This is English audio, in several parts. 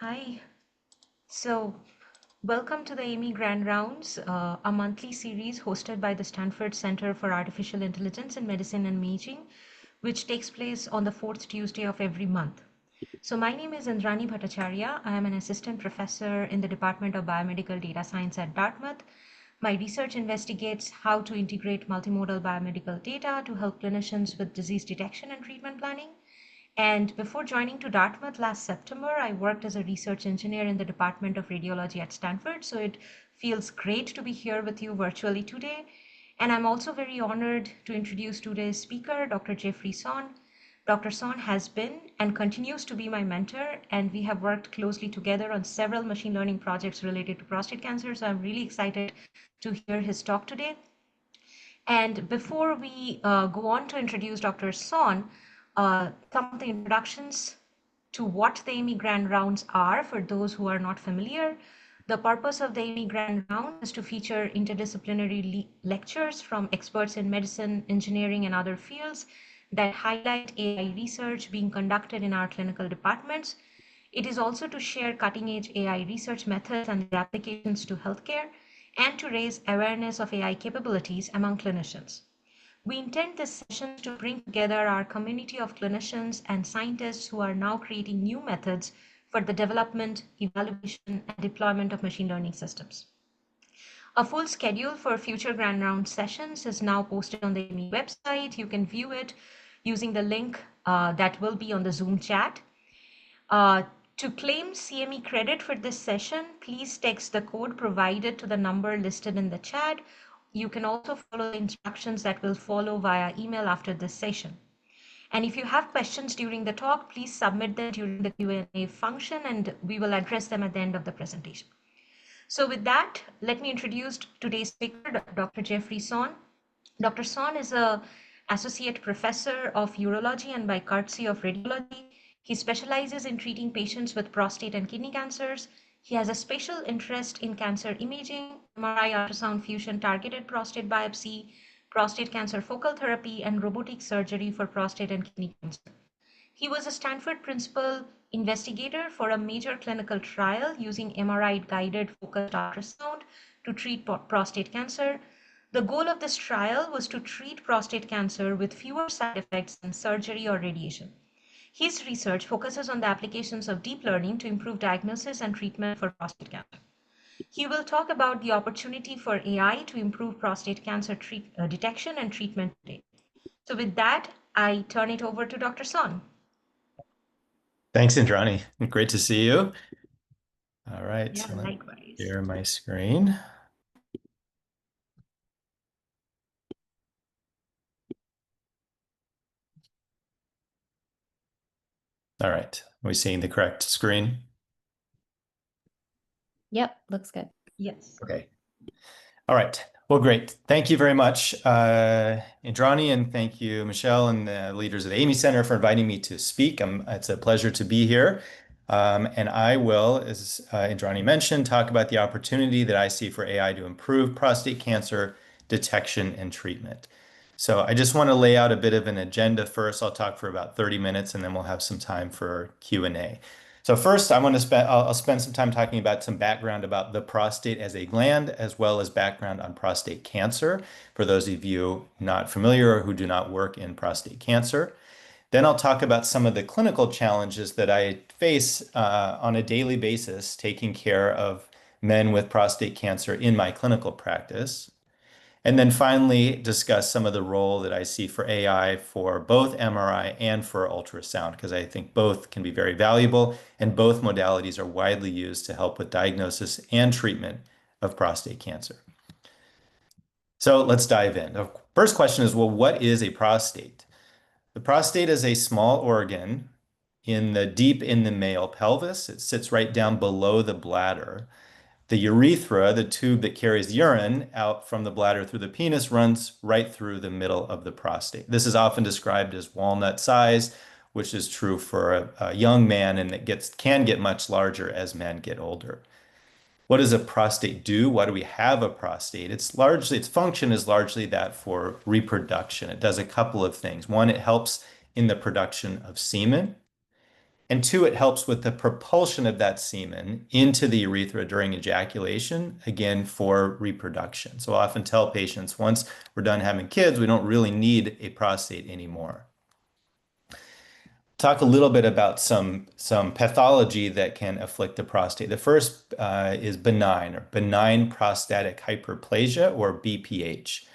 Hi. So, welcome to the AIMI Grand Rounds, a monthly series hosted by the Stanford Center for Artificial Intelligence in Medicine and Imaging, which takes place on the fourth Tuesday of every month. So, my name is Indrani Bhattacharya. I am an assistant professor in the Department of Biomedical Data Science at Dartmouth. My research investigates how to integrate multimodal biomedical data to help clinicians with disease detection and treatment planning. And before joining to Dartmouth last September, I worked as a research engineer in the Department of Radiology at Stanford. So it feels great to be here with you virtually today. And I'm also very honored to introduce today's speaker, Dr. Geoffrey Sonn. Dr. Sonn has been and continues to be my mentor, and we have worked closely together on several machine learning projects related to prostate cancer. So I'm really excited to hear his talk today. And before we go on to introduce Dr. Sonn, some of the introductions to what the AIMI Grand Rounds are for those who are not familiar. The purpose of the AIMI Grand Round is to feature interdisciplinary lectures from experts in medicine, engineering, and other fields that highlight AI research being conducted in our clinical departments. It is also to share cutting-edge AI research methods and their applications to healthcare and to raise awareness of AI capabilities among clinicians. We intend this session to bring together our community of clinicians and scientists who are now creating new methods for the development, evaluation, and deployment of machine learning systems. A full schedule for future Grand Round sessions is now posted on the AIMI website. You can view it using the link that will be on the Zoom chat. To claim CME credit for this session, please text the code provided to the number listed in the chat. You can also follow the instructions that will follow via email after this session. And if you have questions during the talk, please submit them during the Q&A function and we will address them at the end of the presentation. So with that, let me introduce today's speaker, Dr. Geoffrey Sonn. Dr. Sonn is an associate professor of urology and by courtesy of radiology. He specializes in treating patients with prostate and kidney cancers. He has a special interest in cancer imaging, MRI ultrasound fusion targeted prostate biopsy, prostate cancer focal therapy, and robotic surgery for prostate and kidney cancer. He was a Stanford principal investigator for a major clinical trial using MRI-guided focused ultrasound to treat prostate cancer. The goal of this trial was to treat prostate cancer with fewer side effects than surgery or radiation. His research focuses on the applications of deep learning to improve diagnosis and treatment for prostate cancer. He will talk about the opportunity for AI to improve prostate cancer detection and treatment today. So with that, I turn it over to Dr. Sonn. Thanks, Indrani. Great to see you. All right, Yeah, so let me likewise. share my screen. All right, are we seeing the correct screen? Yep, looks good. Yes. Okay. All right. Well, great. Thank you very much, Indrani, and thank you, Michelle, and the leaders of the AIMI Center for inviting me to speak. It's a pleasure to be here. And I will, as Indrani mentioned, talk about the opportunity that I see for AI to improve prostate cancer detection and treatment. So I just want to lay out a bit of an agenda first. I'll talk for about 30 minutes, and then we'll have some time for Q&A. So first, I'll spend some time talking about some background about the prostate as a gland, as well as background on prostate cancer, for those of you not familiar or who do not work in prostate cancer. Then I'll talk about some of the clinical challenges that I face on a daily basis, taking care of men with prostate cancer in my clinical practice. And then finally, discuss some of the role that I see for AI for both MRI and for ultrasound, because I think both can be very valuable and both modalities are widely used to help with diagnosis and treatment of prostate cancer. So let's dive in. The first question is, well, what is a prostate? The prostate is a small organ deep in the male pelvis. It sits right down below the bladder. The urethra, the tube that carries urine out from the bladder through the penis, runs right through the middle of the prostate. This is often described as walnut size, which is true for a young man, and it can get much larger as men get older. What does a prostate do? Why do we have a prostate? Its function is largely that for reproduction. It does a couple of things. One, it helps in the production of semen. And two, it helps with the propulsion of that semen into the urethra during ejaculation, again, for reproduction. So I often tell patients once we're done having kids, we don't really need a prostate anymore. Talk a little bit about some pathology that can afflict the prostate. The first is benign or benign prostatic hyperplasia, or BPH.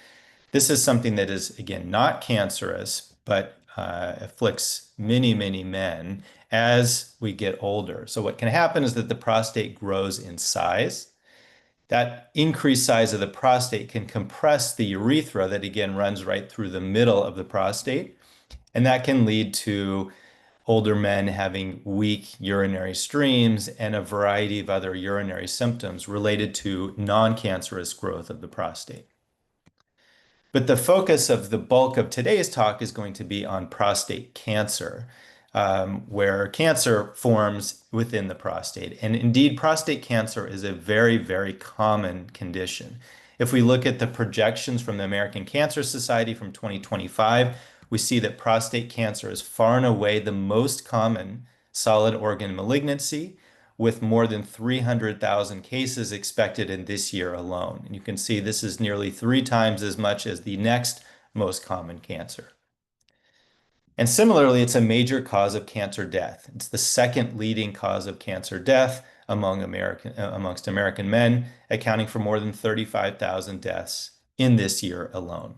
This is something that is, again, not cancerous, but afflicts many, many men as we get older. So what can happen is that the prostate grows in size. That increased size of the prostate can compress the urethra that, again, runs right through the middle of the prostate. And that can lead to older men having weak urinary streams and a variety of other urinary symptoms related to non-cancerous growth of the prostate. But the focus of the bulk of today's talk is going to be on prostate cancer, where cancer forms within the prostate. And indeed, prostate cancer is a very, very common condition. If we look at the projections from the American Cancer Society from 2025, we see that prostate cancer is far and away the most common solid organ malignancy, with more than 300,000 cases expected in this year alone. And you can see this is nearly 3 times as much as the next most common cancer. And similarly, it's a major cause of cancer death. It's the second leading cause of cancer death amongst American men, accounting for more than 35,000 deaths in this year alone.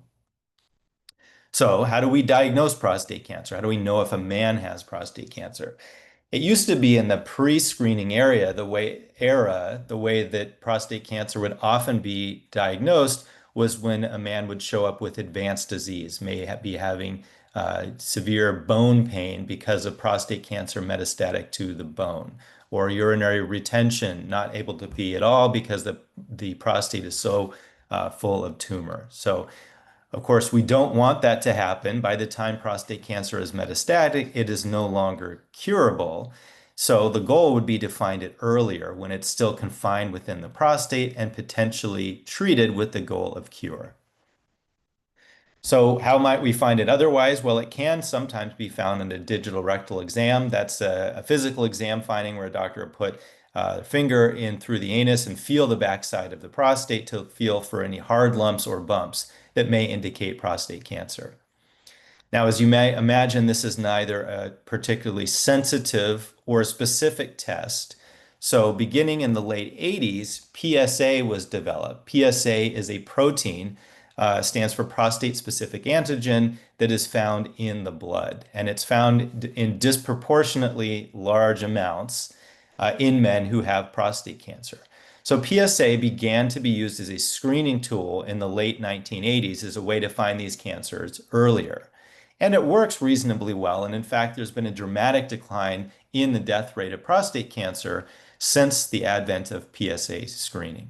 So, how do we diagnose prostate cancer? How do we know if a man has prostate cancer? It used to be in the pre-screening the way that prostate cancer would often be diagnosed was when a man would show up with advanced disease, may be having severe bone pain because of prostate cancer metastatic to the bone, or urinary retention, not able to pee at all because the prostate is so full of tumor. So of course, we don't want that to happen. By the time prostate cancer is metastatic, it is no longer curable. So the goal would be to find it earlier when it's still confined within the prostate and potentially treated with the goal of cure. So how might we find it otherwise? Well, it can sometimes be found in a digital rectal exam. That's a physical exam finding where a doctor will put a finger in through the anus and feel the backside of the prostate to feel for any hard lumps or bumps that may indicate prostate cancer. Now, as you may imagine, this is neither a particularly sensitive or specific test. So beginning in the late 80s, PSA was developed. PSA is a protein, stands for prostate-specific antigen, that is found in the blood. And it's found in disproportionately large amounts in men who have prostate cancer. So PSA began to be used as a screening tool in the late 1980s as a way to find these cancers earlier. And it works reasonably well. And in fact, there's been a dramatic decline in the death rate of prostate cancer since the advent of PSA screening.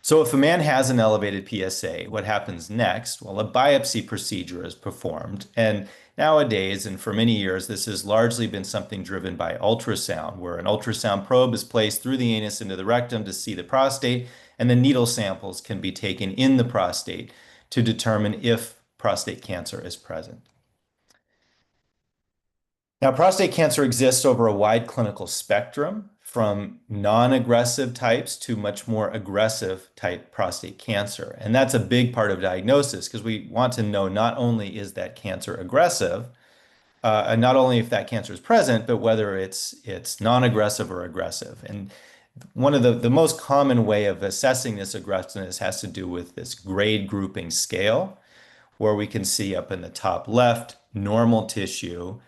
So if a man has an elevated PSA, what happens next? Well, a biopsy procedure is performed. And nowadays, and for many years, this has largely been something driven by ultrasound, where an ultrasound probe is placed through the anus into the rectum to see the prostate, and the needle samples can be taken in the prostate to determine if prostate cancer is present. Now, prostate cancer exists over a wide clinical spectrum, from non-aggressive types to much more aggressive type prostate cancer. And that's a big part of diagnosis because we want to know not only is that cancer aggressive, and not only if that cancer is present, but whether it's non-aggressive or aggressive. And one of the most common way of assessing this aggressiveness has to do with this grade grouping scale, where we can see up in the top left, normal tissue,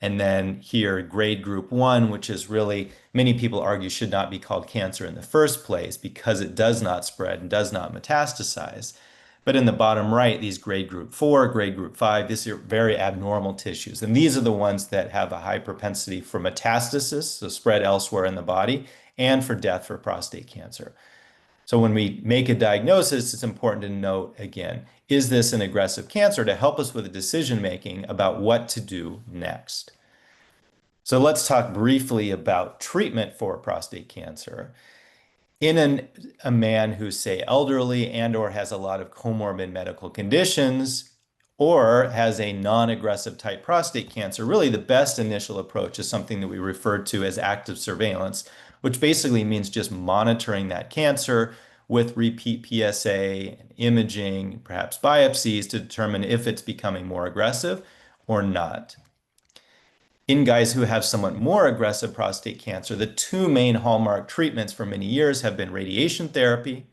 and then here, grade group 1, which is really, many people argue should not be called cancer in the first place because it does not spread and does not metastasize. But in the bottom right, these grade group 4, grade group 5, these are very abnormal tissues. And these are the ones that have a high propensity for metastasis, so spread elsewhere in the body, and for death for prostate cancer. So when we make a diagnosis, it's important to note, again, is this an aggressive cancer, to help us with the decision making about what to do next. So let's talk briefly about treatment for prostate cancer. In a man who's, say, elderly and or has a lot of comorbid medical conditions, or has a non-aggressive type prostate cancer, really the best initial approach is something that we refer to as active surveillance, which basically means just monitoring that cancer with repeat PSA, imaging, perhaps biopsies to determine if it's becoming more aggressive or not. In guys who have somewhat more aggressive prostate cancer, the two main hallmark treatments for many years have been radiation therapy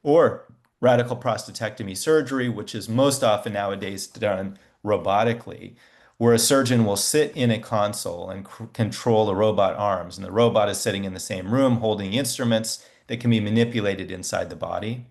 or radical prostatectomy surgery, which is most often nowadays done robotically, where a surgeon will sit in a console and control the robot arms. And the robot is sitting in the same room holding instruments that can be manipulated inside the body.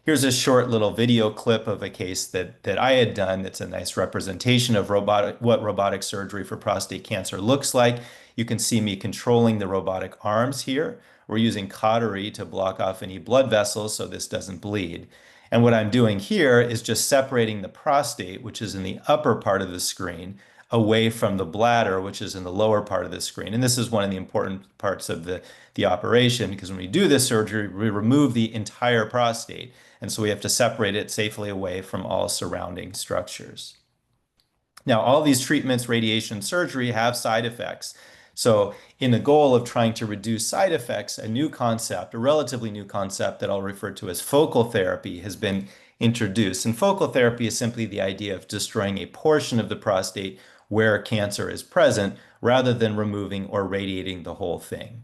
Here's a short little video clip of a case that I had done that's a nice representation of what robotic surgery for prostate cancer looks like. You can see me controlling the robotic arms here. We're using cautery to block off any blood vessels so this doesn't bleed. And what I'm doing here is just separating the prostate, which is in the upper part of the screen, away from the bladder, which is in the lower part of the screen. And this is one of the important parts of the operation because when we do this surgery, we remove the entire prostate. And so we have to separate it safely away from all surrounding structures. Now, all these treatments, radiation, surgery have side effects. So in the goal of trying to reduce side effects, a new concept, a relatively new concept that I'll refer to as focal therapy has been introduced. And focal therapy is simply the idea of destroying a portion of the prostate where cancer is present rather than removing or radiating the whole thing.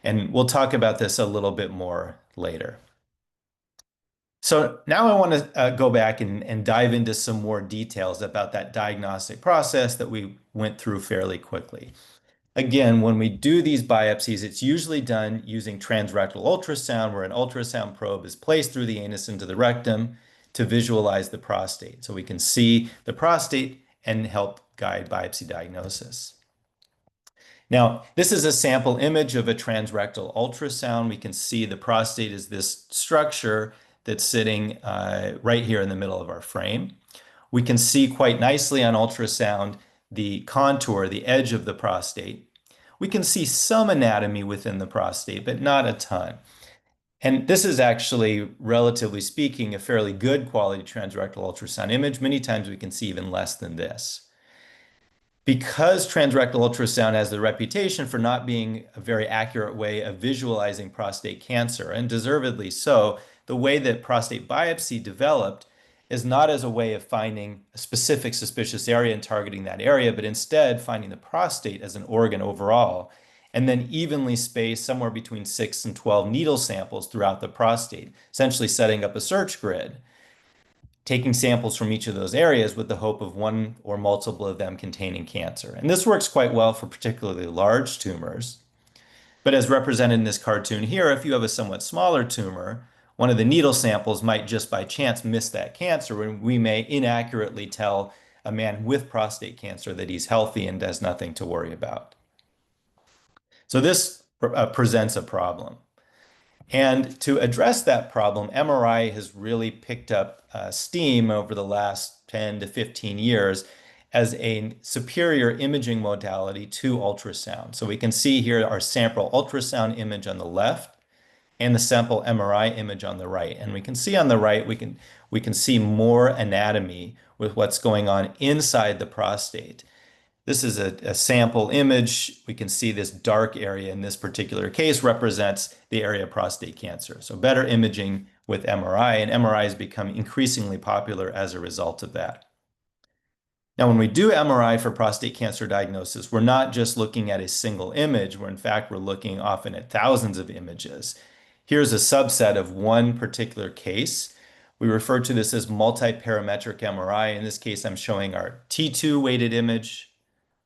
And we'll talk about this a little bit more later. So now I want to go back and dive into some more details about that diagnostic process that we went through fairly quickly. Again, when we do these biopsies, it's usually done using transrectal ultrasound, where an ultrasound probe is placed through the anus into the rectum to visualize the prostate. So we can see the prostate and help guide biopsy diagnosis. Now, this is a sample image of a transrectal ultrasound. We can see the prostate is this structure that's sitting right here in the middle of our frame. We can see quite nicely on ultrasound the contour, the edge of the prostate. We can see some anatomy within the prostate, but not a ton. And this is actually, relatively speaking, a fairly good quality transrectal ultrasound image. Many times we can see even less than this. Because transrectal ultrasound has the reputation for not being a very accurate way of visualizing prostate cancer, and deservedly so, the way that prostate biopsy developed is not as a way of finding a specific suspicious area and targeting that area, but instead finding the prostate as an organ overall, and then evenly spaced somewhere between 6 and 12 needle samples throughout the prostate, essentially setting up a search grid, taking samples from each of those areas with the hope of one or multiple of them containing cancer. And this works quite well for particularly large tumors. But as represented in this cartoon here, if you have a somewhat smaller tumor, one of the needle samples might just by chance miss that cancer, and we may inaccurately tell a man with prostate cancer that he's healthy and has nothing to worry about. So this presents a problem. And to address that problem, MRI has really picked up steam over the last 10 to 15 years as a superior imaging modality to ultrasound. So we can see here our sample ultrasound image on the left and the sample MRI image on the right. And we can see on the right, we can see more anatomy with what's going on inside the prostate. This is a sample image. We can see this dark area in this particular case represents the area of prostate cancer. So better imaging with MRI, and MRI has become increasingly popular as a result of that. Now, when we do MRI for prostate cancer diagnosis, we're not just looking at a single image, where in fact we're looking often at thousands of images. Here's a subset of one particular case. We refer to this as multi-parametric MRI. In this case, I'm showing our T2 weighted image,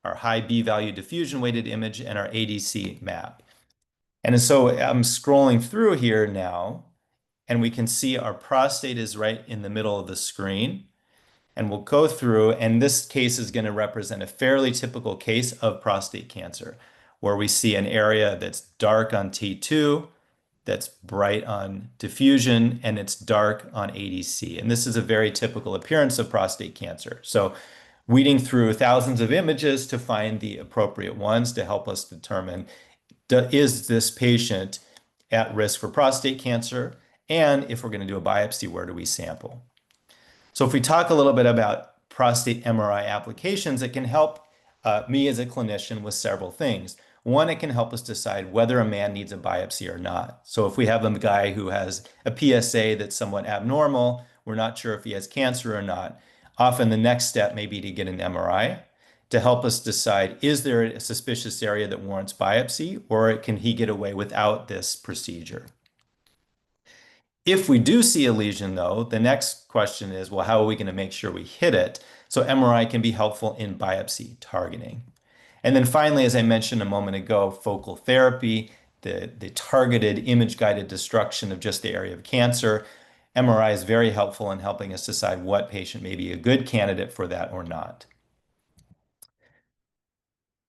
our high B-value diffusion weighted image, and our ADC map. And so I'm scrolling through here now, and we can see our prostate is right in the middle of the screen. And we'll go through, and this case is going to represent a fairly typical case of prostate cancer, where we see an area that's dark on T2, that's bright on diffusion, and it's dark on ADC. And this is a very typical appearance of prostate cancer. So weeding through thousands of images to find the appropriate ones to help us determine, is this patient at risk for prostate cancer? And if we're going to do a biopsy, where do we sample? So if we talk a little bit about prostate MRI applications, it can help me as a clinician with several things. One, it can help us decide whether a man needs a biopsy or not. So if we have a guy who has a PSA that's somewhat abnormal, we're not sure if he has cancer or not. Often the next step may be to get an MRI to help us decide, is there a suspicious area that warrants biopsy, or can he get away without this procedure? If we do see a lesion, though, the next question is, well, how are we going to make sure we hit it? So MRI can be helpful in biopsy targeting. And then finally, as I mentioned a moment ago, focal therapy, the targeted image-guided destruction of just the area of cancer. MRI is very helpful in helping us decide what patient may be a good candidate for that or not.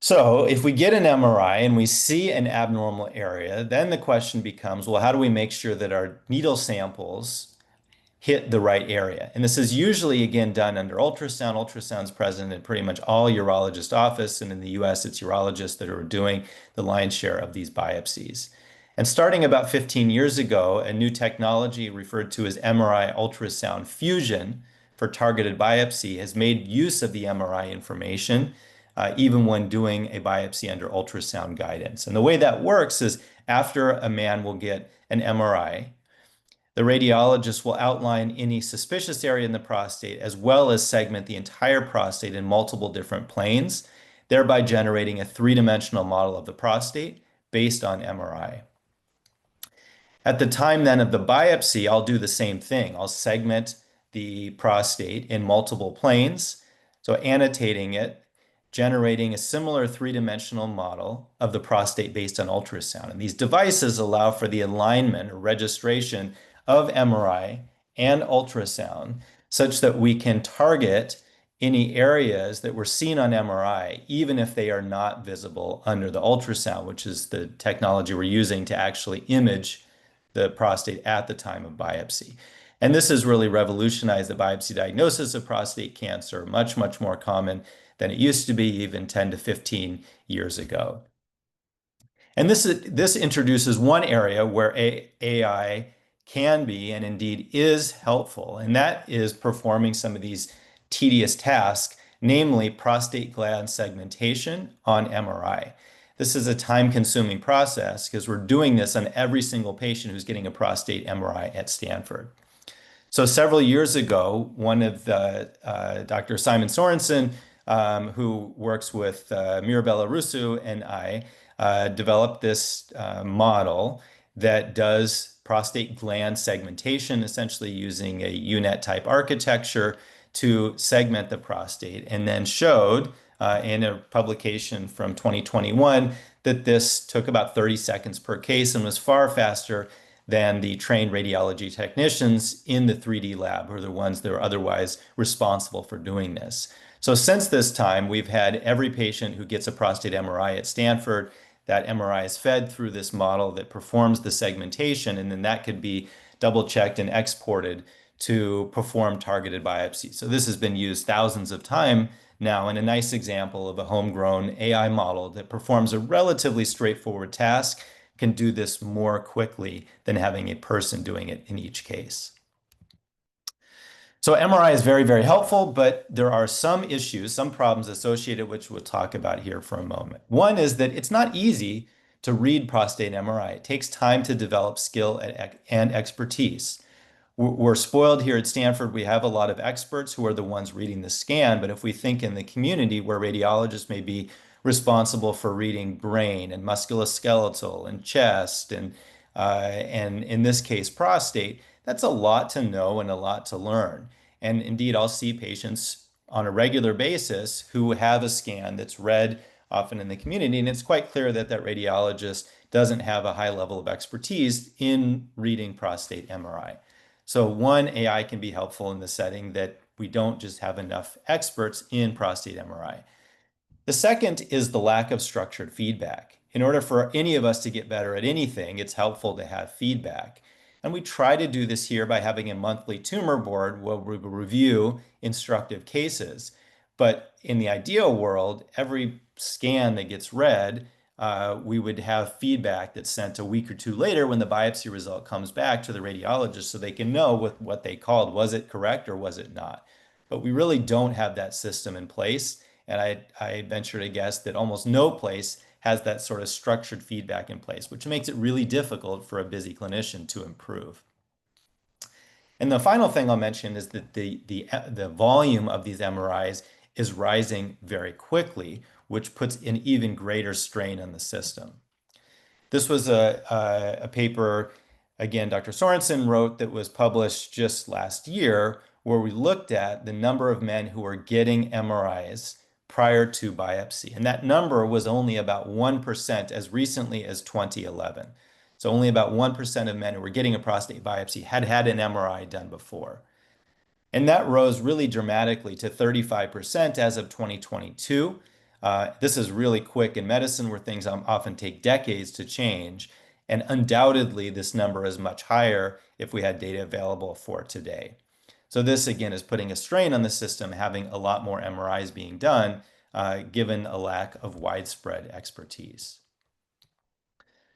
So if we get an MRI and we see an abnormal area, then the question becomes, well, how do we make sure that our needle samples hit the right area? And this is usually, again, done under ultrasound. Ultrasound's present in pretty much all urologist office, and in the US, it's urologists that are doing the lion's share of these biopsies. And starting about 15 years ago, a new technology referred to as MRI ultrasound fusion for targeted biopsy has made use of the MRI information, even when doing a biopsy under ultrasound guidance. And the way that works is after a man will get an MRI, the radiologist will outline any suspicious area in the prostate as well as segment the entire prostate in multiple different planes, thereby generating a three-dimensional model of the prostate based on MRI. At the time then of the biopsy, I'll do the same thing. I'll segment the prostate in multiple planes, so annotating it, generating a similar three-dimensional model of the prostate based on ultrasound. And these devices allow for the alignment or registration of MRI and ultrasound such that we can target any areas that were seen on MRI, even if they are not visible under the ultrasound, which is the technology we're using to actually image the prostate at the time of biopsy. And this has really revolutionized the biopsy diagnosis of prostate cancer, much, much more common than it used to be even 10 to 15 years ago. And this introduces one area where AI can be and indeed is helpful, and that is performing some of these tedious tasks, namely prostate gland segmentation on MRI. This is a time-consuming process because we're doing this on every single patient who's getting a prostate MRI at Stanford. So several years ago, one of Dr. Simon Sorensen, who works with Mirabella Russo and I, developed this model that does prostate gland segmentation, essentially using a UNet type architecture to segment the prostate, and then showed in a publication from 2021 that this took about 30 seconds per case and was far faster than the trained radiology technicians in the 3D lab, who are the ones that are otherwise responsible for doing this. So since this time, we've had every patient who gets a prostate MRI at Stanford, that MRI is fed through this model that performs the segmentation, and then that could be double checked and exported to perform targeted biopsies. So this has been used thousands of times now, and a nice example of a homegrown AI model that performs a relatively straightforward task, can do this more quickly than having a person doing it in each case. So MRI is very, very helpful, but there are some issues, some problems associated, which we'll talk about here for a moment. One is that it's not easy to read prostate MRI. It takes time to develop skill and expertise. We're spoiled here at Stanford. We have a lot of experts who are the ones reading the scan, but if we think in the community where radiologists may be responsible for reading brain and musculoskeletal and chest and in this case prostate, that's a lot to know and a lot to learn. And indeed, I'll see patients on a regular basis who have a scan that's read often in the community, and it's quite clear that that radiologist doesn't have a high level of expertise in reading prostate MRI. So one, AI can be helpful in the setting that we don't just have enough experts in prostate MRI. The second is the lack of structured feedback. In order for any of us to get better at anything, it's helpful to have feedback. And we try to do this here by having a monthly tumor board where we review instructive cases. But in the ideal world, every scan that gets read we would have feedback that's sent a week or two later when the biopsy result comes back to the radiologist so they can know what they called, was it correct or was it not? But we really don't have that system in place. And I venture to guess that almost no place has that sort of structured feedback in place, which makes it really difficult for a busy clinician to improve. And the final thing I'll mention is that the volume of these MRIs is rising very quickly, which puts an even greater strain on the system. This was a paper, again, Dr. Sorensen wrote that was published just last year, where we looked at the number of men who were getting MRIs prior to biopsy. And that number was only about 1% as recently as 2011. So only about 1% of men who were getting a prostate biopsy had had an MRI done before. And that rose really dramatically to 35% as of 2022. This is really quick in medicine where things often take decades to change. And undoubtedly, this number is much higher if we had data available for today. So this, again, is putting a strain on the system, having a lot more MRIs being done, given a lack of widespread expertise.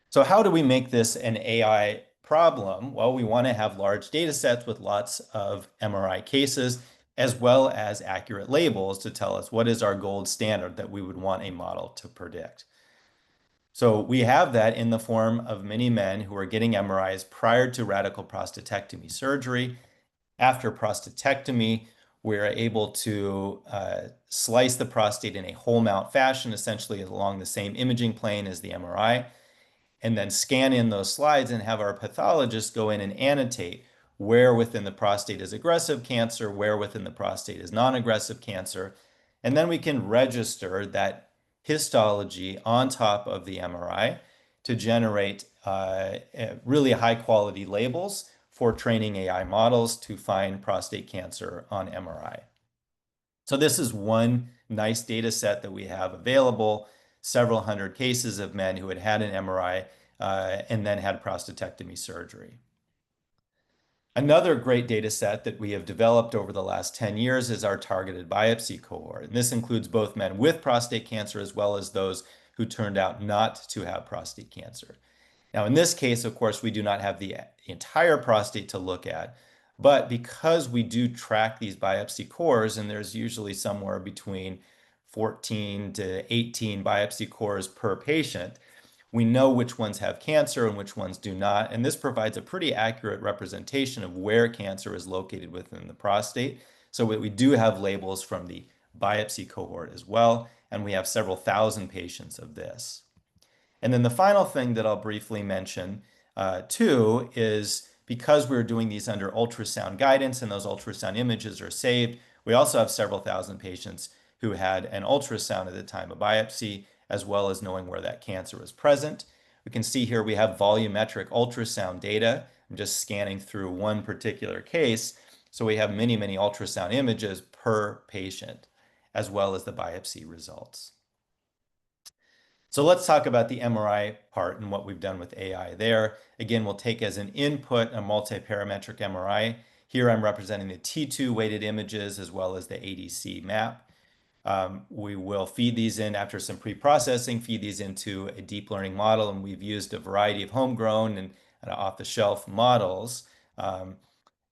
So how do we make this an AI problem? Well, we want to have large data sets with lots of MRI cases, as well as accurate labels to tell us what is our gold standard that we would want a model to predict. So we have that in the form of many men who are getting MRIs prior to radical prostatectomy surgery. After prostatectomy, we're able to slice the prostate in a whole mount fashion, essentially along the same imaging plane as the MRI, and then scan in those slides and have our pathologist go in and annotate where within the prostate is aggressive cancer, where within the prostate is non-aggressive cancer. And then we can register that histology on top of the MRI to generate really high quality labels for training AI models to find prostate cancer on MRI. So this is one nice data set that we have available, several hundred cases of men who had had an MRI and then had prostatectomy surgery. Another great data set that we have developed over the last 10 years is our targeted biopsy cohort. And this includes both men with prostate cancer as well as those who turned out not to have prostate cancer. Now, in this case, of course, we do not have the entire prostate to look at, but because we do track these biopsy cores, and there's usually somewhere between 14 to 18 biopsy cores per patient, we know which ones have cancer and which ones do not. And this provides a pretty accurate representation of where cancer is located within the prostate. So we do have labels from the biopsy cohort as well, and we have several thousand patients of this. And then the final thing that I'll briefly mention too is because we're doing these under ultrasound guidance and those ultrasound images are saved, we also have several thousand patients who had an ultrasound at the time of biopsy, as well as knowing where that cancer is present. We can see here we have volumetric ultrasound data. I'm just scanning through one particular case. So we have many, many ultrasound images per patient, as well as the biopsy results. So let's talk about the MRI part and what we've done with AI there. Again, we'll take as an input a multiparametric MRI. Here I'm representing the T2 weighted images as well as the ADC map. We will feed these in after some pre-processing, feed these into a deep learning model, and we've used a variety of homegrown and off-the-shelf models.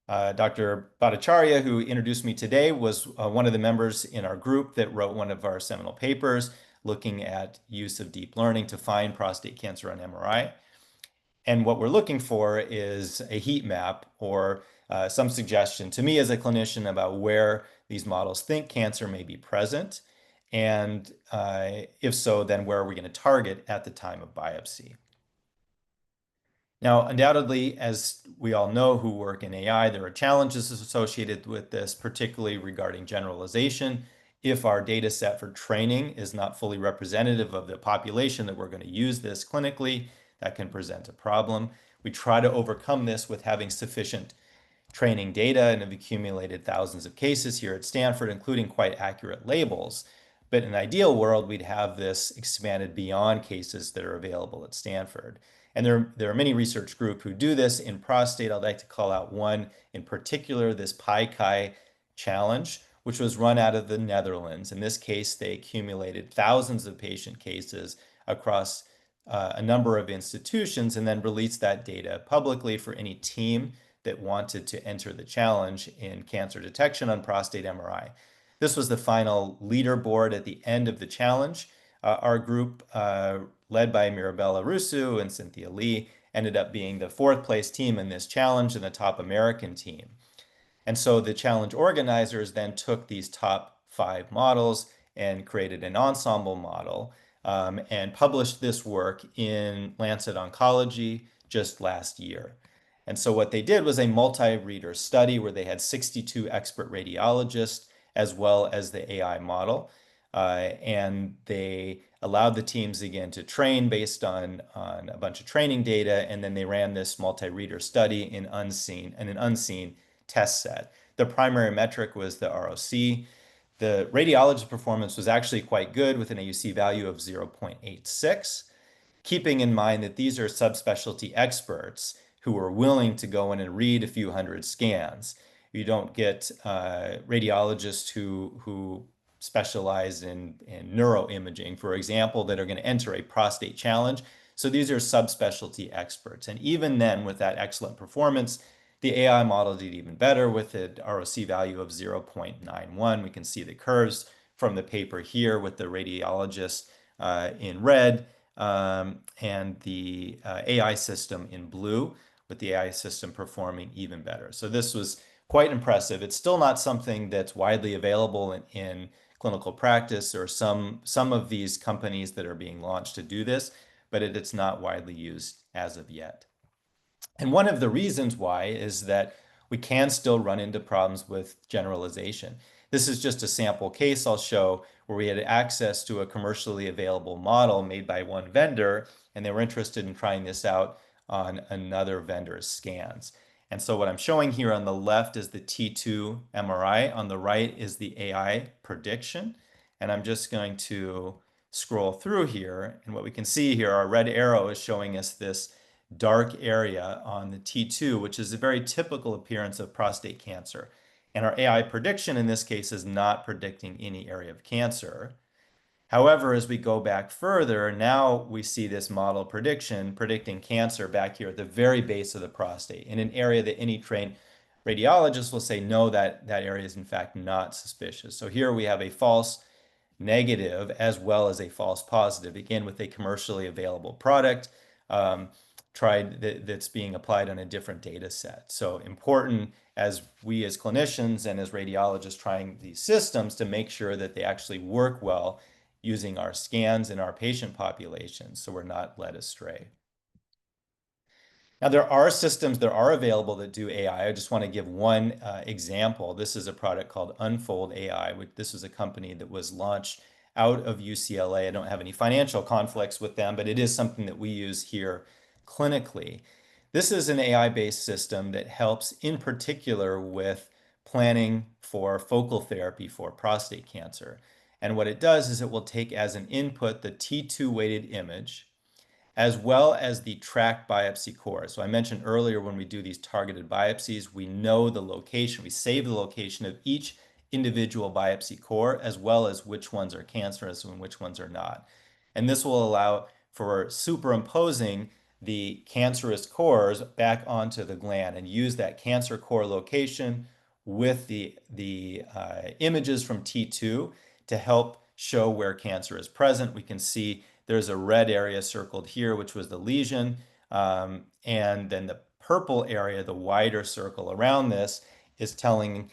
Dr. Bhattacharya, who introduced me today, was one of the members in our group that wrote one of our seminal papers looking at use of deep learning to find prostate cancer on MRI. And what we're looking for is a heat map or some suggestion to me as a clinician about where these models think cancer may be present. And if so, then where are we going to target at the time of biopsy? Now, undoubtedly, as we all know who work in AI, there are challenges associated with this, particularly regarding generalization. If our data set for training is not fully representative of the population that we're going to use this clinically, that can present a problem. We try to overcome this with having sufficient training data and have accumulated thousands of cases here at Stanford, including quite accurate labels. But in an ideal world, we'd have this expanded beyond cases that are available at Stanford. And there are many research groups who do this in prostate. I'd like to call out one in particular, this PICAI challenge, which was run out of the Netherlands. In this case, they accumulated thousands of patient cases across a number of institutions and then released that data publicly for any team that wanted to enter the challenge in cancer detection on prostate MRI. This was the final leaderboard at the end of the challenge. Our group, led by Mirabella Russo and Cynthia Lee, ended up being the fourth place team in this challenge and the top American team. And so the challenge organizers then took these top 5 models and created an ensemble model and published this work in Lancet Oncology just last year. And so what they did was a multi-reader study where they had 62 expert radiologists as well as the AI model. And they allowed the teams again to train based on a bunch of training data, and then they ran this multi-reader study in an unseen test set. The primary metric was the ROC. The radiologist performance was actually quite good with an AUC value of 0.86, keeping in mind that these are subspecialty experts who are willing to go in and read a few hundred scans. You don't get radiologists who specialize in neuroimaging, for example, that are going to enter a prostate challenge. So these are subspecialty experts. And even then, with that excellent performance, the AI model did even better with an ROC value of 0.91. We can see the curves from the paper here with the radiologist in red and the AI system in blue, with the AI system performing even better. So this was quite impressive. It's still not something that's widely available in clinical practice or some of these companies that are being launched to do this, but it's not widely used as of yet. And one of the reasons why is that we can still run into problems with generalization. This is just a sample case I'll show where we had access to a commercially available model made by one vendor, and they were interested in trying this out on another vendor's scans. And so what I'm showing here on the left is the T2 MRI. On the right is the AI prediction. And I'm just going to scroll through here. And what we can see here, our red arrow is showing us this dark area on the T2, which is a very typical appearance of prostate cancer. And our AI prediction in this case is not predicting any area of cancer. However, as we go back further, now we see this model prediction predicting cancer back here at the very base of the prostate, in an area that any trained radiologist will say, no, that area is in fact not suspicious. So here we have a false negative as well as a false positive, again, with a commercially available product that's being applied on a different data set. So important as we as clinicians and as radiologists trying these systems to make sure that they actually work well using our scans in our patient population so we're not led astray. Now, there are systems that are available that do AI. I just want to give one example. This is a product called Unfold AI. This is a company that was launched out of UCLA. I don't have any financial conflicts with them, but it is something that we use here clinically. This is an AI-based system that helps in particular with planning for focal therapy for prostate cancer. And what it does is it will take as an input the T2 weighted image, as well as the tract biopsy core. So I mentioned earlier when we do these targeted biopsies, we know the location, we save the location of each individual biopsy core, as well as which ones are cancerous and which ones are not. And this will allow for superimposing the cancerous cores back onto the gland and use that cancer core location with the images from T2 to help show where cancer is present. We can see there's a red area circled here, which was the lesion. And then the purple area, the wider circle around this, is telling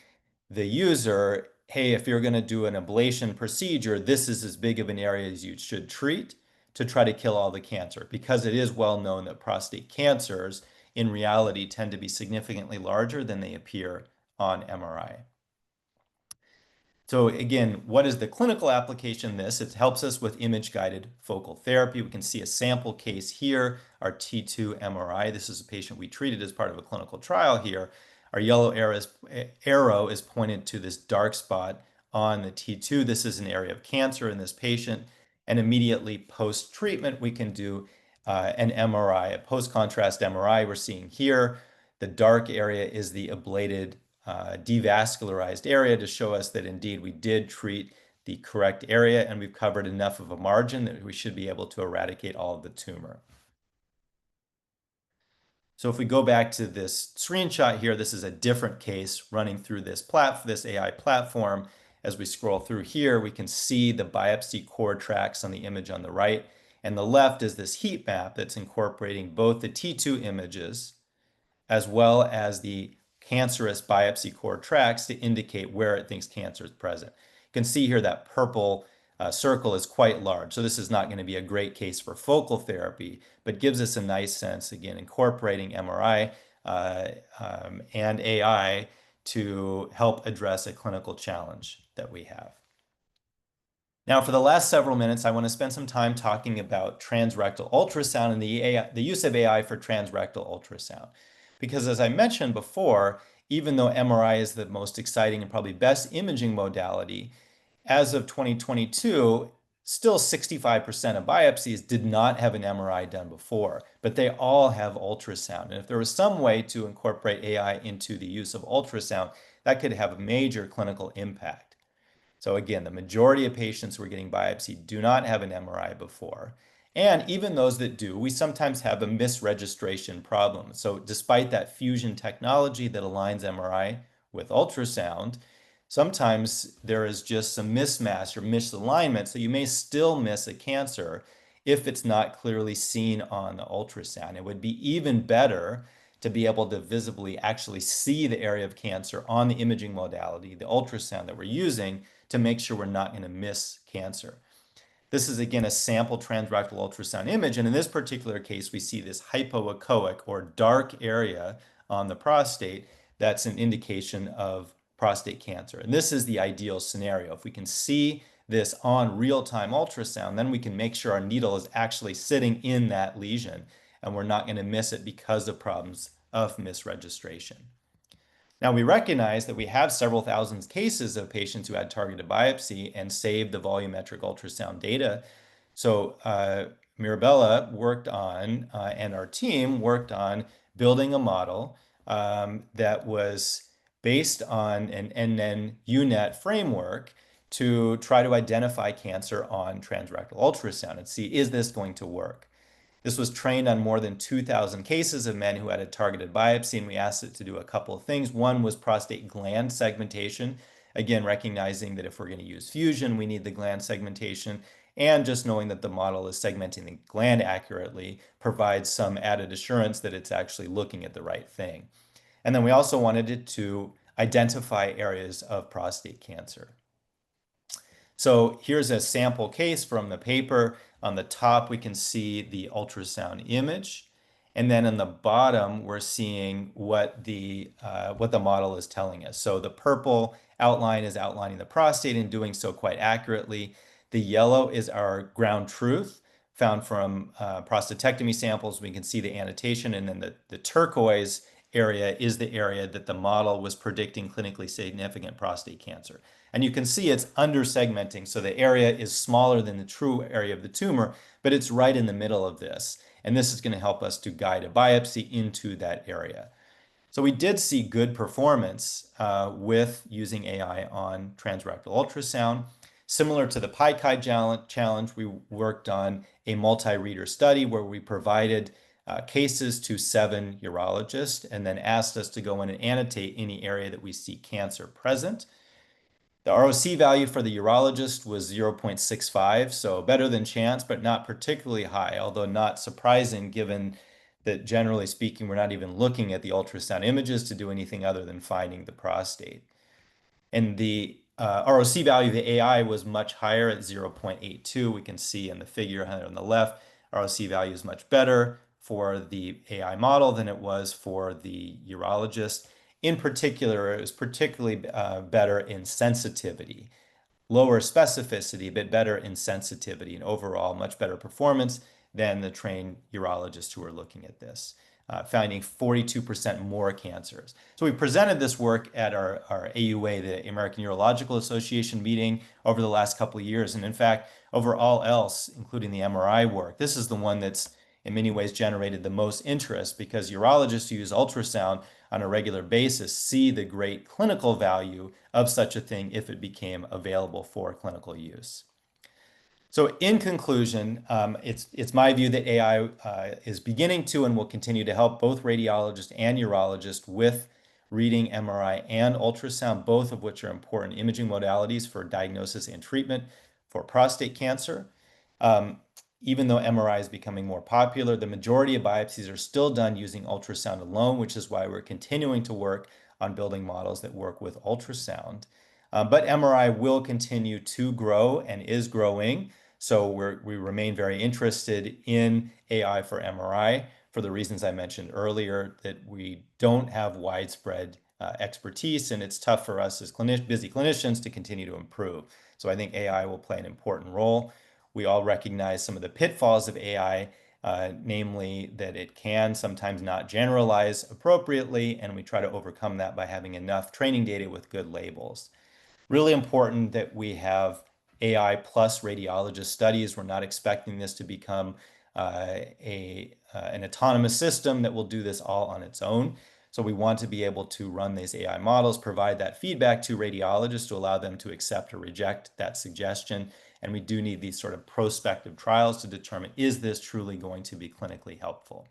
the user, hey, if you're going to do an ablation procedure, this is as big of an area as you should treat to try to kill all the cancer, because it is well known that prostate cancers in reality tend to be significantly larger than they appear on MRI. So again, what is the clinical application of this? It helps us with image-guided focal therapy. We can see a sample case here, our T2 MRI. This is a patient we treated as part of a clinical trial here. Our yellow arrow is pointed to this dark spot on the T2. This is an area of cancer in this patient. And immediately post-treatment, we can do an MRI, a post-contrast MRI we're seeing here. The dark area is the ablated devascularized area to show us that indeed we did treat the correct area, and we've covered enough of a margin that we should be able to eradicate all of the tumor. So if we go back to this screenshot here, this is a different case running through this AI platform. As we scroll through here, we can see the biopsy core tracks on the image on the right. And the left is this heat map that's incorporating both the T2 images as well as the cancerous biopsy core tracks to indicate where it thinks cancer is present. You can see here that purple circle is quite large. So this is not going to be a great case for focal therapy, but gives us a nice sense, again, incorporating MRI and AI to help address a clinical challenge that we have. Now, for the last several minutes, I want to spend some time talking about transrectal ultrasound and the use of AI for transrectal ultrasound. Because as I mentioned before, even though MRI is the most exciting and probably best imaging modality, as of 2022, still 65% of biopsies did not have an MRI done before, but they all have ultrasound. And if there was some way to incorporate AI into the use of ultrasound, that could have a major clinical impact. So again, the majority of patients who are getting biopsy do not have an MRI before. And even those that do, we sometimes have a misregistration problem. So despite that fusion technology that aligns MRI with ultrasound, sometimes there is just some mismatch or misalignment. So you may still miss a cancer if it's not clearly seen on the ultrasound. It would be even better to be able to visibly actually see the area of cancer on the imaging modality, the ultrasound that we're using, to make sure we're not going to miss cancer. This is, again, a sample transrectal ultrasound image. And in this particular case, we see this hypoechoic or dark area on the prostate. That's an indication of prostate cancer. And this is the ideal scenario. If we can see this on real-time ultrasound, then we can make sure our needle is actually sitting in that lesion and we're not going to miss it because of problems of misregistration. Now, we recognize that we have several thousand cases of patients who had targeted biopsy and saved the volumetric ultrasound data. So Mirabella worked on, and our team worked on building a model that was based on an NN-UNet framework to try to identify cancer on transrectal ultrasound and see, is this going to work? This was trained on more than 2,000 cases of men who had a targeted biopsy, and we asked it to do a couple of things. One was prostate gland segmentation, again, recognizing that if we're going to use fusion, we need the gland segmentation, and just knowing that the model is segmenting the gland accurately provides some added assurance that it's actually looking at the right thing. And then we also wanted it to identify areas of prostate cancer. So here's a sample case from the paper. On the top, we can see the ultrasound image. And then on the bottom, we're seeing what the model is telling us. So the purple outline is outlining the prostate and doing so quite accurately. The yellow is our ground truth found from prostatectomy samples. We can see the annotation. And then the turquoise area is the area that the model was predicting clinically significant prostate cancer. And you can see it's under segmenting. So the area is smaller than the true area of the tumor, but it's right in the middle of this. And this is going to help us to guide a biopsy into that area. So we did see good performance with using AI on transrectal ultrasound. Similar to the PICAI challenge, we worked on a multi-reader study where we provided cases to 7 urologists and then asked us to go in and annotate any area that we see cancer present. The ROC value for the urologist was 0.65, so better than chance, but not particularly high, although not surprising given that generally speaking, we're not even looking at the ultrasound images to do anything other than finding the prostate. And the ROC value of the AI was much higher at 0.82. We can see in the figure on the left, ROC value is much better for the AI model than it was for the urologist. In particular, it was particularly better in sensitivity, lower specificity, but better in sensitivity, and overall much better performance than the trained urologists who are looking at this, finding 42% more cancers. So we presented this work at our AUA, the American Urological Association meeting over the last couple of years. And in fact, over all else, including the MRI work, this is the one that's in many ways generated the most interest because urologists who use ultrasound on a regular basis see the great clinical value of such a thing if it became available for clinical use. So in conclusion, it's my view that AI is beginning to and will continue to help both radiologists and urologists with reading MRI and ultrasound, both of which are important imaging modalities for diagnosis and treatment for prostate cancer. Um, Even though MRI is becoming more popular, the majority of biopsies are still done using ultrasound alone, which is why we're continuing to work on building models that work with ultrasound. But MRI will continue to grow and is growing. So we remain very interested in AI for MRI for the reasons I mentioned earlier, that we don't have widespread expertise, and it's tough for us as busy clinicians to continue to improve. So I think AI will play an important role. We all recognize some of the pitfalls of AI, namely that it can sometimes not generalize appropriately, and we try to overcome that by having enough training data with good labels. Really important that we have AI plus radiologist studies. We're not expecting this to become an autonomous system that will do this all on its own. So we want to be able to run these AI models, provide that feedback to radiologists to allow them to accept or reject that suggestion. And we do need these sort of prospective trials to determine, is this truly going to be clinically helpful?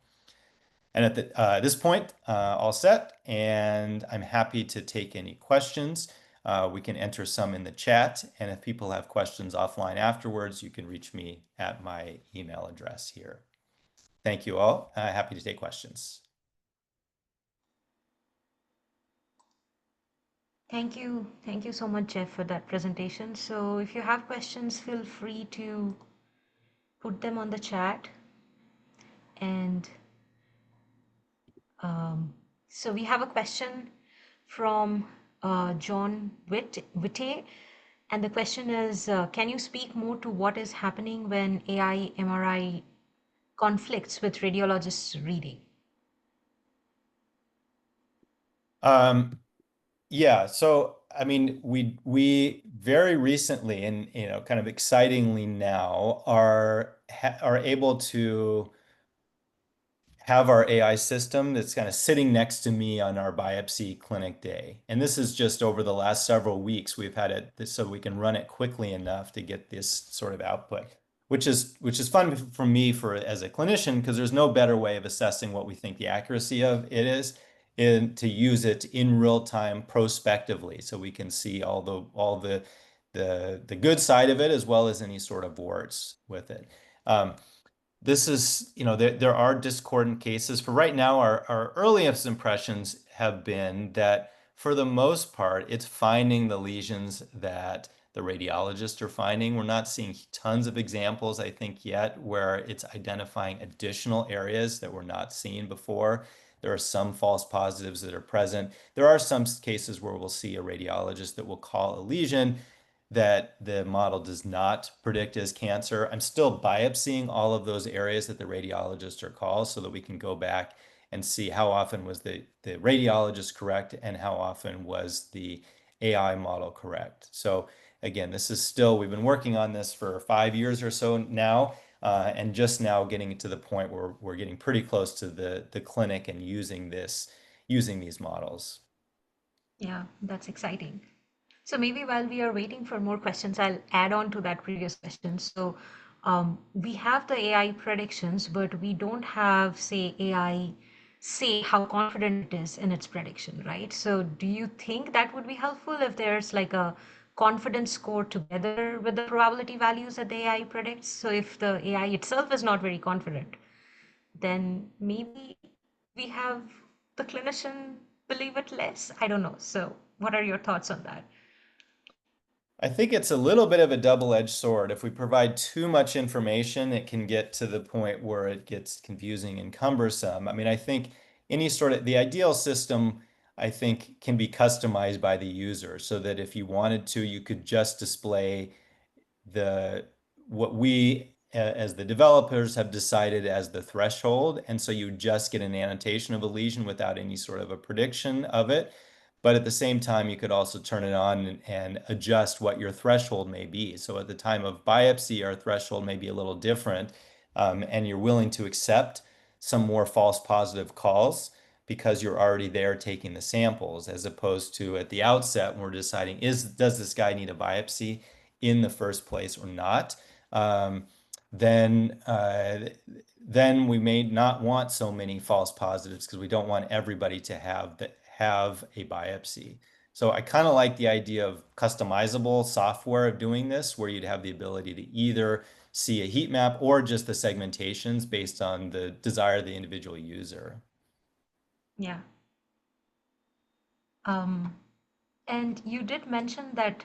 And at this point, all set, and I'm happy to take any questions. We can enter some in the chat, and if people have questions offline afterwards, you can reach me at my email address here. Thank you all. Happy to take questions. Thank you. Thank you so much, Geoff, for that presentation. So if you have questions, feel free to put them on the chat. And so we have a question from John Witte, and the question is, can you speak more to what is happening when AI MRI conflicts with radiologists' reading? Yeah, so I mean, we very recently and kind of excitingly now are able to have our AI system that's kind of sitting next to me on our biopsy clinic day. And this is just over the last several weeks, we've had it so we can run it quickly enough to get this sort of output, which is fun for me as a clinician, because there's no better way of assessing what we think the accuracy of it is to use it in real time prospectively, so we can see all the good side of it as well as any sort of warts with it. This is, there are discordant cases. For right now, our earliest impressions have been that for the most part, it's finding the lesions that the radiologists are finding. We're not seeing tons of examples, I think, yet where it's identifying additional areas that were not seen before. There are some false positives that are present. There are some cases where we'll see a radiologist that will call a lesion that the model does not predict as cancer. I'm still biopsying all of those areas that the radiologists are called, so that we can go back and see how often was the radiologist correct and how often was the AI model correct. So again, this is still, we've been working on this for 5 years or so now, and just now getting to the point where we're getting pretty close to the clinic and using these models. Yeah, that's exciting. So maybe while we are waiting for more questions, I'll add on to that previous question. So we have the AI predictions, but we don't have, say, AI say how confident it is in its prediction, right? So do you think that would be helpful if there's like a confidence score together with the probability values that the AI predicts? So if the AI itself is not very confident, then maybe we have the clinician believe it less. I don't know. So what are your thoughts on that? I think it's a little bit of a double-edged sword. If we provide too much information, it can get to the point where it gets confusing and cumbersome. I mean, I think the ideal system, I think, can be customized by the user, so that if you wanted to, you could just display the what we as the developers have decided as the threshold, and so you just get an annotation of a lesion without any sort of a prediction of it. But at the same time, you could also turn it on and adjust what your threshold may be. So at the time of biopsy, our threshold may be a little different, and you're willing to accept some more false positive calls. because you're already there taking the samples, as opposed to at the outset when we're deciding does this guy need a biopsy in the first place or not. Um, then then we may not want so many false positives because we don't want everybody to have a biopsy. So I kind of like the idea of customizable software of doing this, where you'd have the ability to either see a heat map or just the segmentations based on the desire of the individual user. Yeah. Um, and you did mention that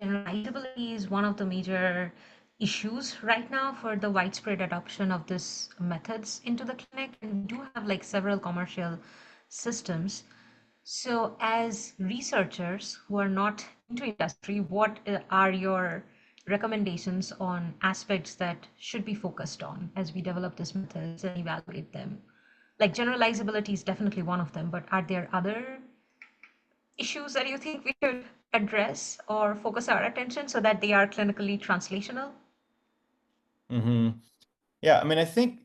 generalizability is one of the major issues right now for the widespread adoption of this methods into the clinic. And we do have like several commercial systems. So, as researchers who are not into industry, what are your recommendations on aspects that should be focused on as we develop these methods and evaluate them? Like generalizability is definitely one of them, but are there other issues that you think we should address or focus our attention so that they are clinically translational? Hmm. Yeah, I mean, I think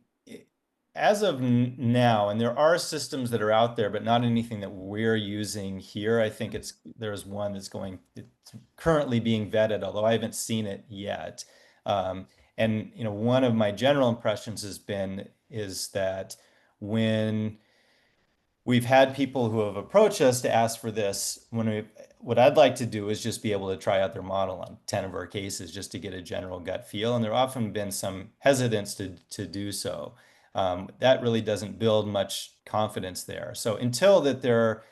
as of now, and there are systems that are out there, but not anything that we're using here. I think there's one it's currently being vetted, although I haven't seen it yet. Um, and one of my general impressions is that when we've had people who have approached us to ask for this. What I'd like to do is just be able to try out their model on 10 of our cases just to get a general gut feel. And there often been some hesitance to do so. That really doesn't build much confidence there. So until that there,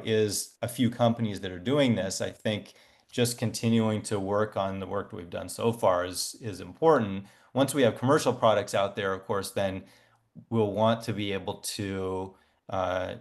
is a few companies that are doing this, I think just continuing to work on the work we've done so far is important. Once we have commercial products out there, of course, then we'll want to be able to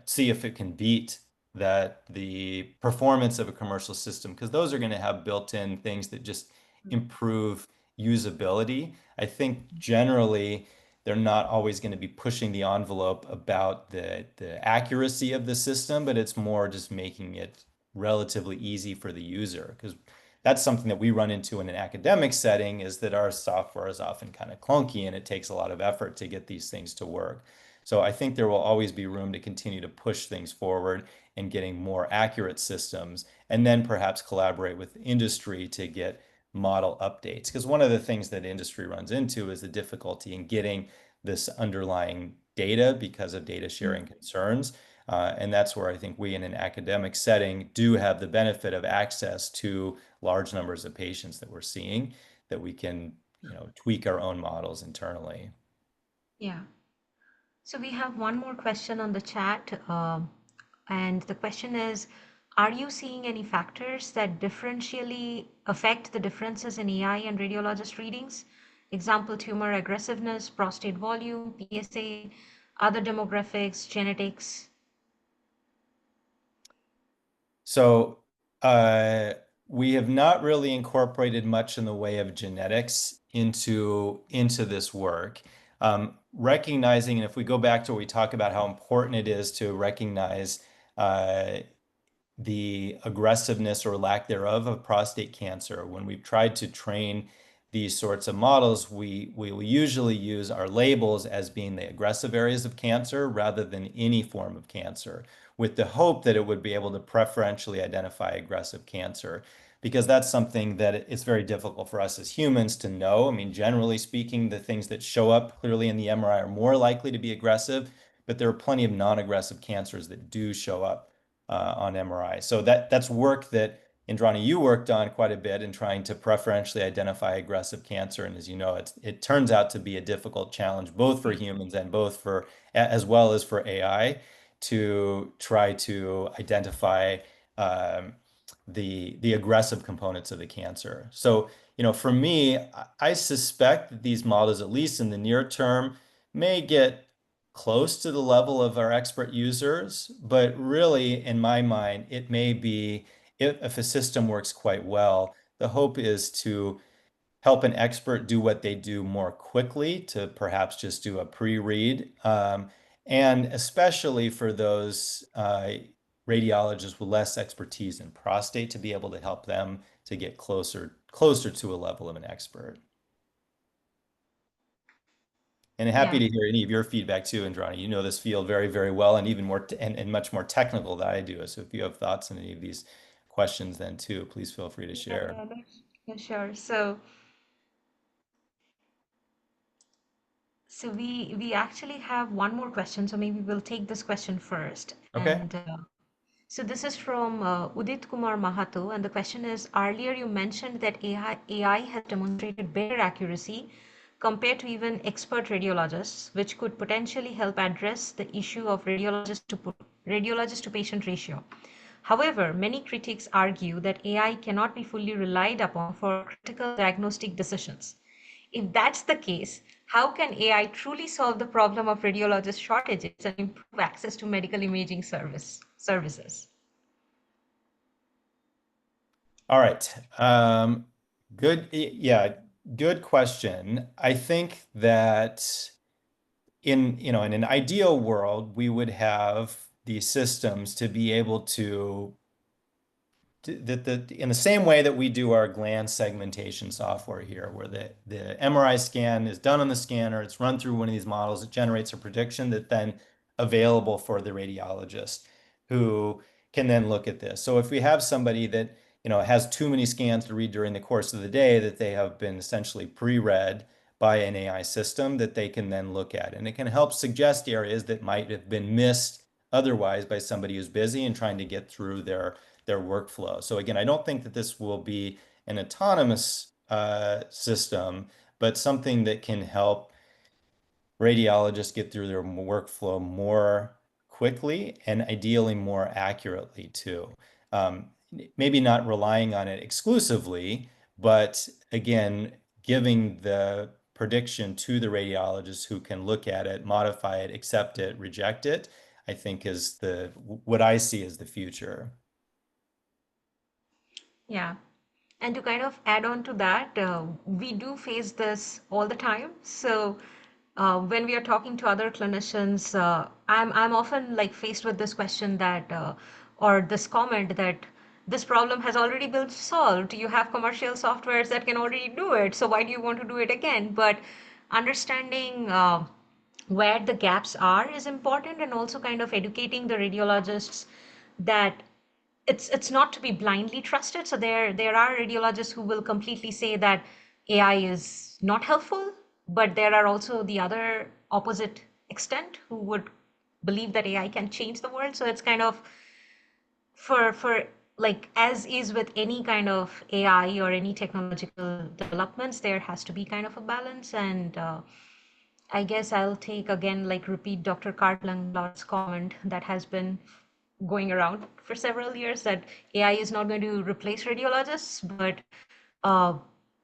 see if it can beat the performance of a commercial system, because those are going to have built-in things that just improve usability. I think generally they're not always going to be pushing the envelope about the accuracy of the system, but it's more just making it relatively easy for the user. Because that's something that we run into in an academic setting, is that our software is often kind of clunky and it takes a lot of effort to get these things to work. So I think there will always be room to continue to push things forward and getting more accurate systems, and then perhaps collaborate with industry to get model updates. Because one of the things that industry runs into is the difficulty in getting this underlying data because of data sharing concerns. And that's where I think we in an academic setting do have the benefit of access to large numbers of patients that we're seeing, that we can, tweak our own models internally. Yeah. So we have one more question on the chat, and the question is, are you seeing any factors that differentially affect the differences in AI and radiologist readings? Example, tumor aggressiveness, prostate volume, PSA, other demographics, genetics. So uh, we have not really incorporated much in the way of genetics into this work. Recognizing, and if we go back to what we talk about how important it is to recognize uh, the aggressiveness or lack thereof of prostate cancer. When we've tried to train these sorts of models, we will usually use our labels as being the aggressive areas of cancer rather than any form of cancer, with the hope that it would be able to preferentially identify aggressive cancer. Because that's something that it's very difficult for us as humans to know. I mean, generally speaking, the things that show up clearly in the MRI are more likely to be aggressive, but there are plenty of non-aggressive cancers that do show up on MRI. So that's work that Indrani, you worked on quite a bit in trying to preferentially identify aggressive cancer. And as you know, it turns out to be a difficult challenge, both for humans and both for, as well as for AI, to try to identify um, the aggressive components of the cancer. So, for me, I suspect that these models, at least in the near term, may get close to the level of our expert users, but really, in my mind, it may be if a system works quite well, the hope is to help an expert do what they do more quickly, to perhaps just do a pre-read. And especially for those radiologists with less expertise in prostate, to be able to help them to get closer to a level of an expert. And happy Yeah. to hear any of your feedback too, Indrani. You know this field very, very well and even more and much more technical than I do. So if you have thoughts on any of these questions then too, please feel free to Yeah, share. yeah, yeah, sure. So we actually have one more question, so maybe we'll take this question first. Okay. And so this is from Udit Kumar Mahato, and the question is, earlier you mentioned that AI has demonstrated better accuracy compared to even expert radiologists, which could potentially help address the issue of radiologist to patient ratio. However, many critics argue that AI cannot be fully relied upon for critical diagnostic decisions. If that's the case, how can AI truly solve the problem of radiologist shortages and improve access to medical imaging services? All right. Yeah, good question. I think that in an ideal world, we would have these systems to be able to in the same way that we do our gland segmentation software here, where the MRI scan is done on the scanner, it's run through one of these models, it generates a prediction that then available for the radiologist who can then look at this. So if we have somebody that has too many scans to read during the course of the day, that they have been essentially pre-read by an AI system that they can then look at, and it can help suggest areas that might have been missed otherwise by somebody who's busy and trying to get through their workflow. So again, I don't think that this will be an autonomous system, but something that can help radiologists get through their workflow more quickly and ideally more accurately too. Um, Maybe not relying on it exclusively, but again, giving the prediction to the radiologist who can look at it, modify it, accept it, reject it, I think is what I see as the future. Yeah. And to kind of add on to that, we do face this all the time. So when we are talking to other clinicians, I'm often like faced with this question that or this comment that this problem has already been solved. You have commercial softwares that can already do it. So why do you want to do it again? But understanding where the gaps are is important, and also kind of educating the radiologists that it's not to be blindly trusted. So there are radiologists who will completely say that AI is not helpful, but there are also the other opposite extent who would believe that AI can change the world. So it's kind of for like, as is with any kind of AI or any technological developments, there has to be kind of a balance. And I guess I'll take again, like repeat Dr. Cartlanglot's comment that has been going around for several years, that AI is not going to replace radiologists, but uh,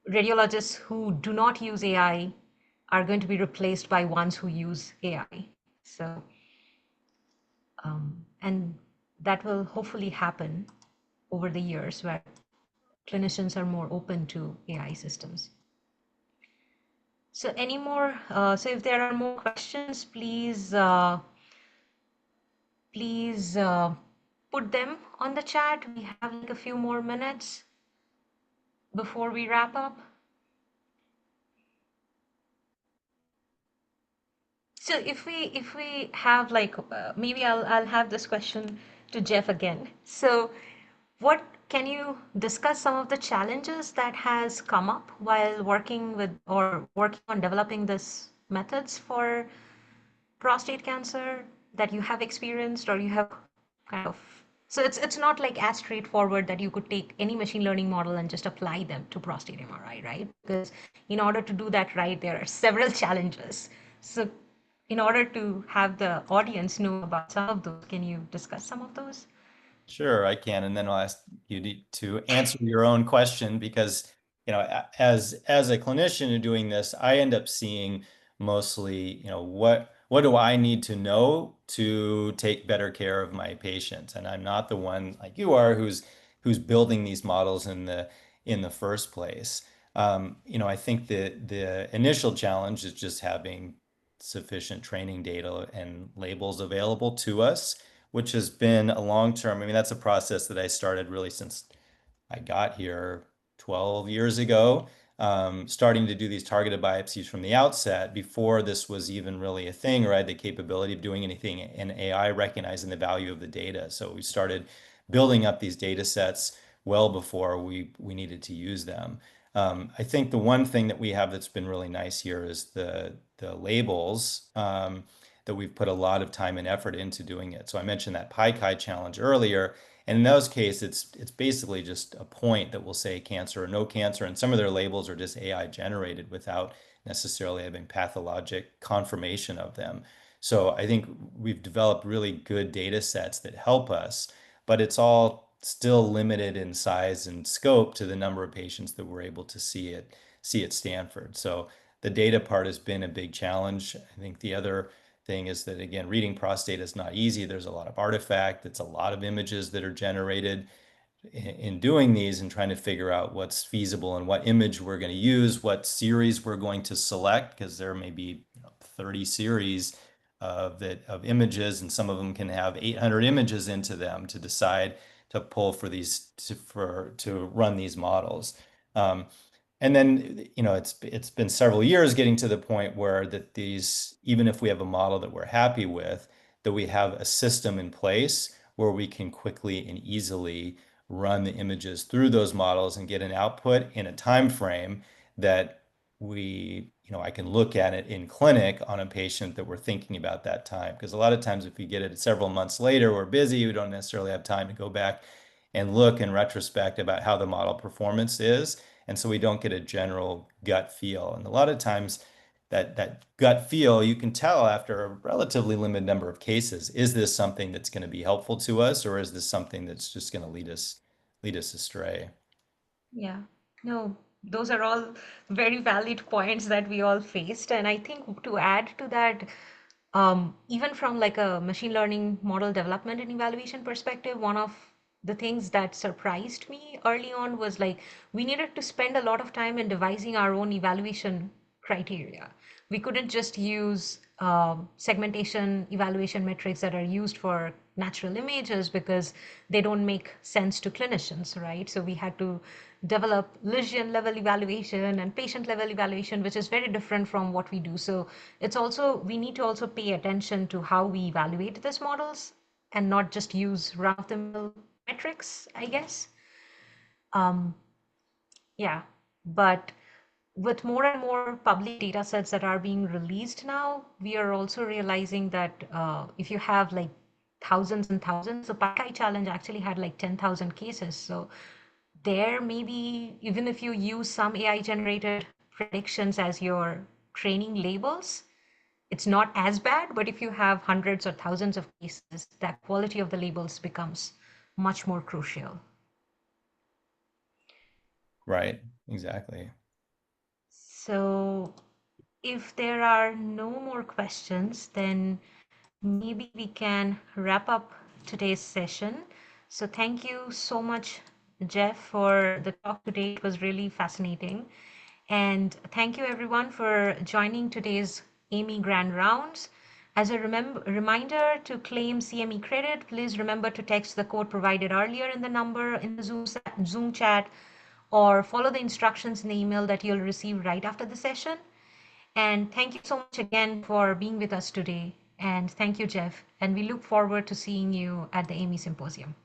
radiologists who do not use AI are going to be replaced by ones who use AI. So, and that will hopefully happen over the years where clinicians are more open to AI systems. So any more, so if there are more questions, please put them on the chat. We have like a few more minutes before we wrap up. So if we have like maybe I'll have this question to Geoff again. So what can you discuss some of the challenges that has come up while working with or working on developing this methods for prostate cancer that you have experienced or you have kind of, so it's not like as straightforward that you could take any machine learning model and just apply them to prostate MRI, right? Because in order to do that right, there are several challenges. So in order to have the audience know about some of those, can you discuss some of those? Sure, I can, and then I'll ask you to answer your own question because, as a clinician in doing this, I end up seeing mostly, what do I need to know to take better care of my patients, and I'm not the one like you are who's building these models in the first place. I think the initial challenge is just having sufficient training data and labels available to us, which has been a long term. I mean, that's a process that I started really since I got here 12 years ago. starting to do these targeted biopsies from the outset before this was even really a thing, or had the capability of doing anything in AI, recognizing the value of the data. So we started building up these data sets well before we needed to use them. I think the one thing that we have that's been really nice here is the labels, that we've put a lot of time and effort into doing it. So I mentioned that PICAI challenge earlier, and in those cases, it's basically just a point that will say cancer or no cancer, and some of their labels are just AI generated without necessarily having pathologic confirmation of them. So I think we've developed really good data sets that help us, but it's all still limited in size and scope to the number of patients that we're able to see at Stanford. So the data part has been a big challenge. I think the other thing is that, again, reading prostate is not easy. There's a lot of artifact. It's a lot of images that are generated in doing these and trying to figure out what's feasible and what image we're going to use, what series we're going to select, because there may be 30 series of images, and some of them can have 800 images into them to decide to pull for these to run these models. Um, and then, it's been several years getting to the point where that these, even if we have a model that we're happy with, that we have a system in place where we can quickly and easily run the images through those models and get an output in a time frame that I can look at it in clinic on a patient that we're thinking about that time. Because a lot of times if we get it several months later, we're busy, we don't necessarily have time to go back and look in retrospect about how the model performance is. And so we don't get a general gut feel. And a lot of times that gut feel, you can tell after a relatively limited number of cases, is this something that's going to be helpful to us, or is this something that's just going to lead us astray? Yeah, no, those are all very valid points that we all faced. And I think to add to that, even from like a machine learning model development and evaluation perspective, one of the things that surprised me early on was like we needed to spend a lot of time in devising our own evaluation criteria. We couldn't just use segmentation evaluation metrics that are used for natural images because they don't make sense to clinicians, right? So we had to develop lesion level evaluation and patient level evaluation, which is very different from what we do. So it's also, we need to also pay attention to how we evaluate these models and not just use run of the mill metrics, I guess. Um, yeah, but with more and more public data sets that are being released now, we are also realizing that if you have like thousands and thousands, the PACI challenge actually had like 10,000 cases. So there maybe even if you use some AI generated predictions as your training labels, it's not as bad. But if you have hundreds or thousands of cases, that quality of the labels becomes much more crucial. Right, exactly. So if there are no more questions, then maybe we can wrap up today's session. So thank you so much, Geoff, for the talk today. It was really fascinating. And thank you everyone for joining today's AIMI Grand Rounds. As a reminder to claim CME credit, please remember to text the code provided earlier in the number in the Zoom chat, or follow the instructions in the email that you'll receive right after the session. And thank you so much again for being with us today. And thank you, Geoff. And we look forward to seeing you at the AIMI Symposium.